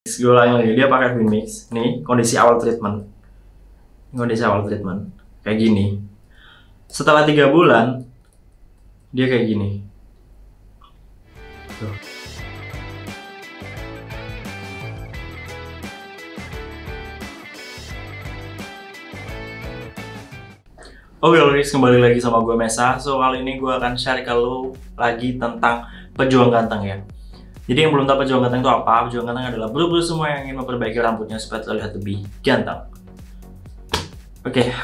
Gue ulangi lagi, dia pakai Vmix. Nih kondisi awal treatment. Kondisi awal treatment kayak gini. Setelah 3 bulan dia kayak gini. Tuh. Oke guys, kembali lagi sama gue Mesa. So kali ini gue akan share ke lo lagi tentang pejuang ganteng ya. Jadi yang belum tahu pejuang ganteng itu apa? Pejuang ganteng adalah bro-bro semua yang ingin memperbaiki rambutnya supaya terlihat lebih ganteng. Oke,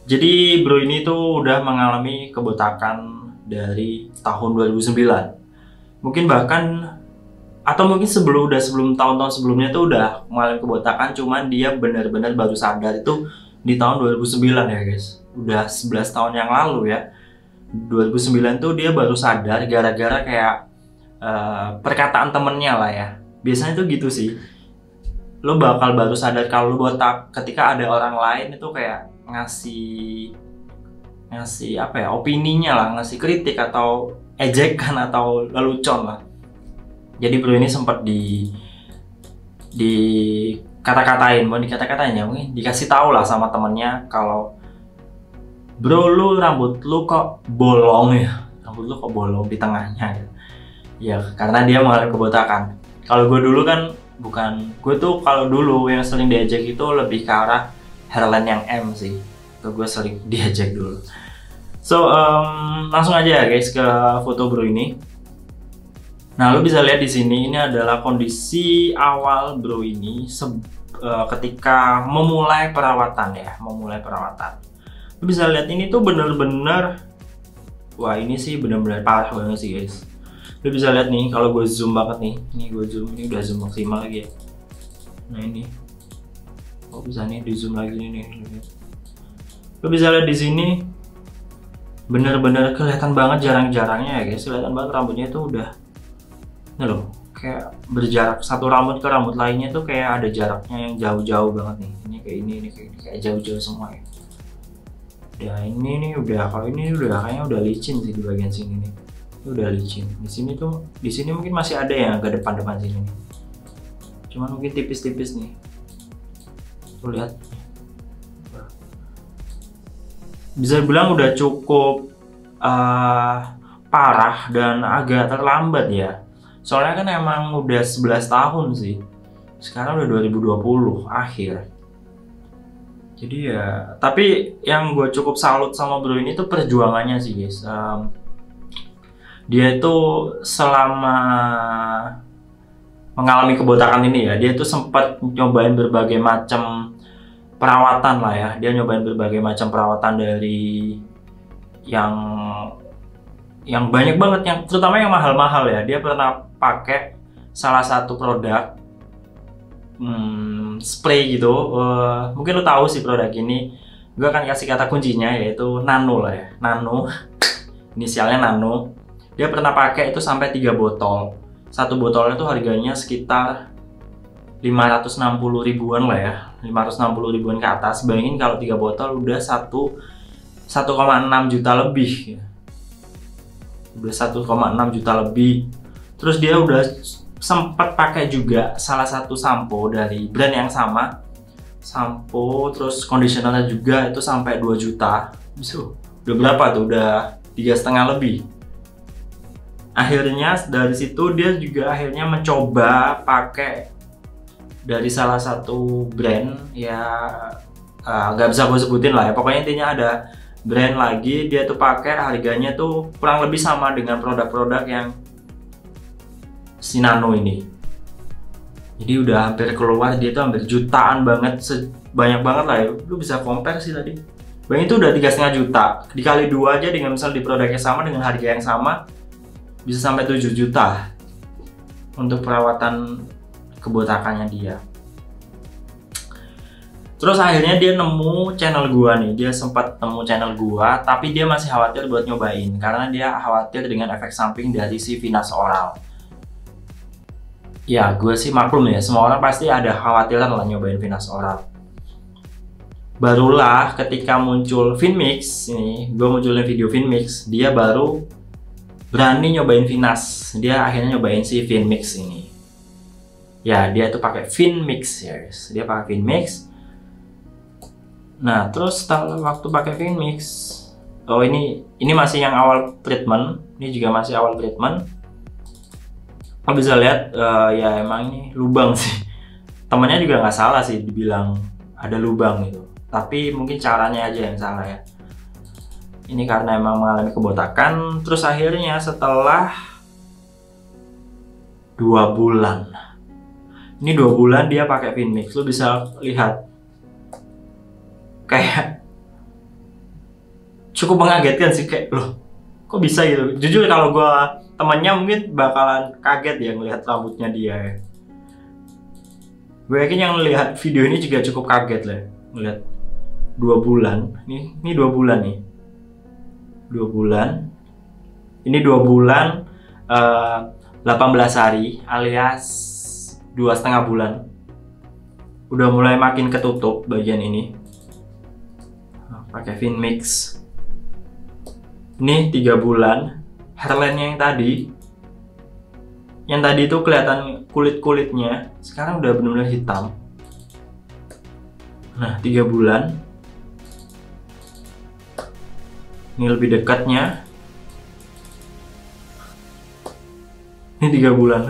jadi bro ini tuh udah mengalami kebotakan dari tahun 2009. Mungkin bahkan atau mungkin sebelum tahun-tahun sebelumnya tuh udah mengalami kebotakan, cuman dia benar-benar baru sadar itu di tahun 2009 ya guys. Udah 11 tahun yang lalu ya. 2009 tuh dia baru sadar gara-gara kayak perkataan temennya lah ya. Biasanya tuh gitu sih. Lo bakal baru sadar kalau lo botak ketika ada orang lain itu kayak ngasih apa ya, opininya lah, ngasih kritik atau ejekan atau lelucon lah. Jadi bro ini sempat di kata-katain, mau dikata-katain ya, mungkin dikasih tahu lah sama temennya kalau bro lu rambut lu kok bolong ya, rambut lu kok bolong di tengahnya ya, karena dia mengalami kebotakan. Kalau gue dulu kan gue tuh kalau dulu yang sering diajak itu lebih ke arah hairline yang M sih, tuh gue sering diajak dulu. So langsung aja ya guys ke foto bro ini. Nah, lo bisa lihat di sini, ini adalah kondisi awal bro ini ketika memulai perawatan ya, Lo bisa lihat ini tuh bener-bener, wah ini sih bener-bener parah banget sih guys. Lo bisa lihat nih, kalau gue zoom banget nih, ini gue zoom, ini udah zoom maksimal lagi ya. Nah ini, oh bisa nih di zoom lagi nih. Lo bisa lihat di sini, bener-bener kelihatan banget jarang-jarangnya ya guys, kelihatan banget rambutnya itu udah. Ini loh, kayak berjarak satu rambut ke rambut lainnya tuh kayak ada jaraknya yang jauh-jauh banget nih. Ini kayak ini kayak jauh-jauh semua ya. Udah ini nih udah, kalau ini udah kayaknya udah licin sih di bagian sini nih. Ini udah licin. Di sini mungkin masih ada yang ke depan-depan sini nih. Cuman mungkin tipis-tipis nih. Tuh lihat. Bisa dibilang udah cukup parah dan agak terlambat ya. Soalnya kan emang udah 11 tahun sih. Sekarang udah 2020 akhir. Jadi ya, tapi yang gue cukup salut sama bro ini tuh perjuangannya sih guys. Dia itu selama mengalami kebotakan ini ya, dia tuh sempat nyobain berbagai macam perawatan lah ya. Dia nyobain berbagai macam perawatan dari yang banyak banget, yang terutama yang mahal-mahal ya. Dia pernah pakai salah satu produk spray gitu, mungkin lo tahu sih produk ini. Gue akan kasih kata kuncinya yaitu nano lah ya, nano, inisialnya nano. Dia pernah pakai itu sampai 3 botol. Satu botolnya tuh harganya sekitar 560 ribuan lah ya, 560 ribuan ke atas. Bayangin kalau 3 botol udah 1,6 juta lebih ya. Udah 1,6 juta lebih. Terus dia udah sempat pakai juga salah satu sampo dari brand yang sama. Sampo terus conditionernya juga itu sampai 2 juta. Udah berapa tuh? Udah 3,5 lebih. Akhirnya dari situ dia juga akhirnya mencoba pakai dari salah satu brand ya, nggak bisa gue sebutin lah ya. Pokoknya intinya ada brand lagi, dia tuh pakai, harganya tuh kurang lebih sama dengan produk-produk yang si nano ini. Jadi udah hampir keluar, dia tuh hampir jutaan banget, banyak banget lah ya. Lu bisa compare sih tadi. Bang itu udah 3,5 juta, dikali 2 aja dengan misal di produknya sama dengan harga yang sama, bisa sampai 7 juta untuk perawatan kebotakannya dia. Terus akhirnya dia nemu channel gua nih, dia sempat nemu channel gua, tapi dia masih khawatir buat nyobain karena dia khawatir dengan efek samping dari si Venus Oral. Ya, gue sih maklum ya, semua orang pasti ada khawatiran lah nyobain Venus Oral. Barulah ketika muncul Vmix ini, gue munculin video Vmix, dia baru berani nyobain Venus. Dia akhirnya nyobain si Finmix ini. Ya, dia tuh pakai Finmix ya guys. Dia pakai Finmix. Nah, terus setelah waktu pakai Finmix, oh ini masih yang awal treatment. Ini juga masih awal treatment. Lo bisa lihat ya emang ini lubang sih. Temennya juga nggak salah sih dibilang ada lubang gitu. Tapi mungkin caranya aja yang salah ya. Ini karena emang mengalami kebotakan. Terus akhirnya setelah 2 bulan. Ini 2 bulan dia pakai Finmix. Lo bisa lihat kayak cukup mengagetkan sih, kayak loh kok bisa gitu. Jujur kalau gua temannya mungkin bakalan kaget ya ngelihat rambutnya dia ya. Gue yakin yang lihat video ini juga cukup kaget lah ngelihat 2 bulan. Ini 2 bulan nih. 2 bulan. Ini 2 bulan 18 hari alias 2,5 bulan. Udah mulai makin ketutup bagian ini. Pakai Finmix. Ini 3 bulan. Hairline-nya yang tadi itu kelihatan kulit-kulitnya, sekarang udah benar-benar hitam. Nah, 3 bulan. Ini lebih dekatnya. Ini 3 bulan.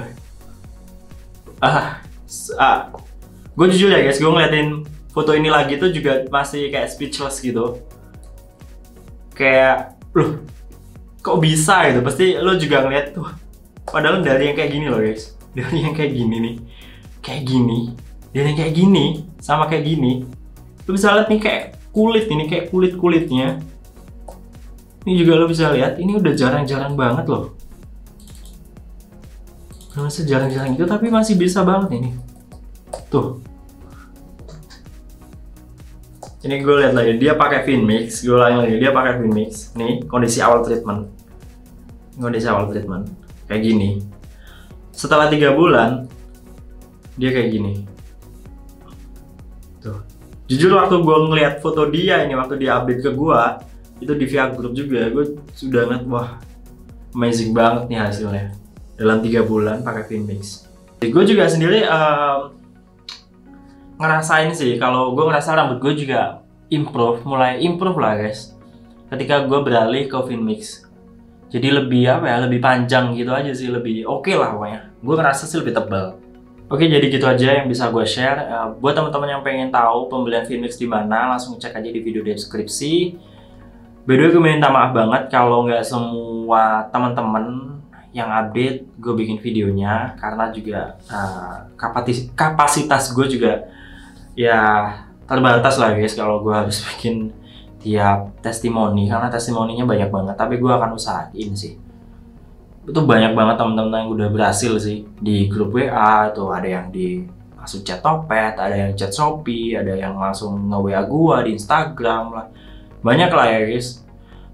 Gue jujur ya guys, gue ngeliatin foto ini lagi tuh juga masih kayak speechless gitu. Kayak, loh, kok bisa gitu? Pasti lo juga ngeliat tuh. Padahal dari yang kayak gini loh guys. Dari yang kayak gini nih. Kayak gini. Dari yang kayak gini sama kayak gini. Lo bisa lihat nih kayak kulit ini, kayak kulit-kulitnya. Ini juga lo bisa lihat, ini udah jarang-jarang banget loh. Masih jarang-jarang gitu tapi masih bisa banget ini. Tuh. Ini gue lihat lagi, dia pakai Finmix. Gue ulangi lagi, dia pakai Finmix. Nih, kondisi awal treatment. Kondisi awal treatment. Kayak gini. Setelah 3 bulan, dia kayak gini. Tuh. Jujur waktu gue ngeliat foto dia ini, waktu dia update ke gue, itu di via grup juga, gue sudah ngeliat, wah, amazing banget nih hasilnya. Dalam 3 bulan pakai Finmix. Gue juga sendiri ngerasain sih, kalau gue ngerasa rambut gue juga mulai improve lah guys. Ketika gue beralih ke Finmix, jadi lebih lebih panjang gitu aja sih, lebih oke lah pokoknya. Gue ngerasa sih lebih tebal. Oke, jadi gitu aja yang bisa gue share. Buat teman-teman yang pengen tahu pembelian Finmix di mana, langsung cek aja di video deskripsi. By the way, gue minta maaf banget kalau nggak semua teman-teman yang update gue bikin videonya, karena juga kapasitas gue juga ya terbatas lah guys kalau gue harus bikin tiap testimoni, karena testimoninya banyak banget. Tapi gue akan usahain sih. Itu banyak banget teman-teman yang udah berhasil sih di grup WA. Tuh ada yang di langsung chat Topet, ada yang chat Shopee, ada yang langsung nge-WA gue di Instagram lah. Banyak lah ya guys.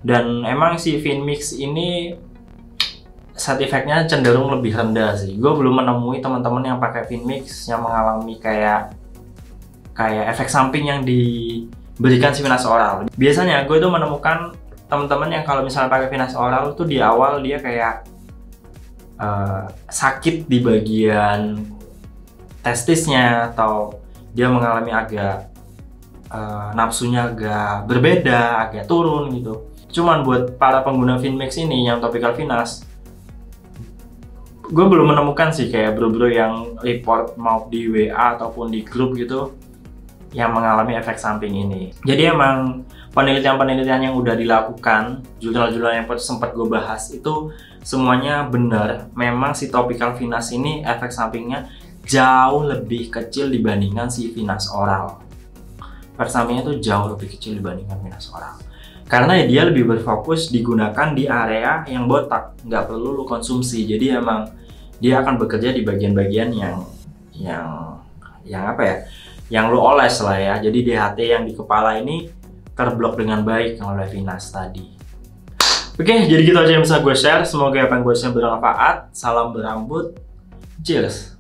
Dan emang si Finmix ini side effect-nya cenderung lebih rendah sih. Gue belum menemui teman-teman yang pakai Finmix yang mengalami kayak efek samping yang diberikan si Venus Oral. Biasanya gue itu menemukan teman-teman yang kalau misalnya pakai Venus Oral tuh di awal dia kayak sakit di bagian testisnya, atau dia mengalami agak nafsunya agak berbeda, agak turun gitu. Cuman buat para pengguna Finmix ini yang topical Venus, gue belum menemukan sih kayak bro-bro yang report mau di WA ataupun di grup gitu yang mengalami efek samping ini. Jadi emang penelitian-penelitian yang udah dilakukan, jurnal-jurnal yang sempat gue bahas itu semuanya benar. Memang si topical Venus ini efek sampingnya jauh lebih kecil dibandingkan si Venus Oral. Efek sampingnya itu jauh lebih kecil dibandingkan Venus Oral. Karena dia lebih berfokus digunakan di area yang botak, nggak perlu lu konsumsi. Jadi emang dia akan bekerja di bagian-bagian yang apa ya, yang lu oles lah ya. Jadi DHT yang di kepala ini terblok dengan baik oleh Venus tadi. Oke, jadi gitu aja yang bisa gue share. Semoga apa yang gue share bermanfaat. Salam berambut, cheers.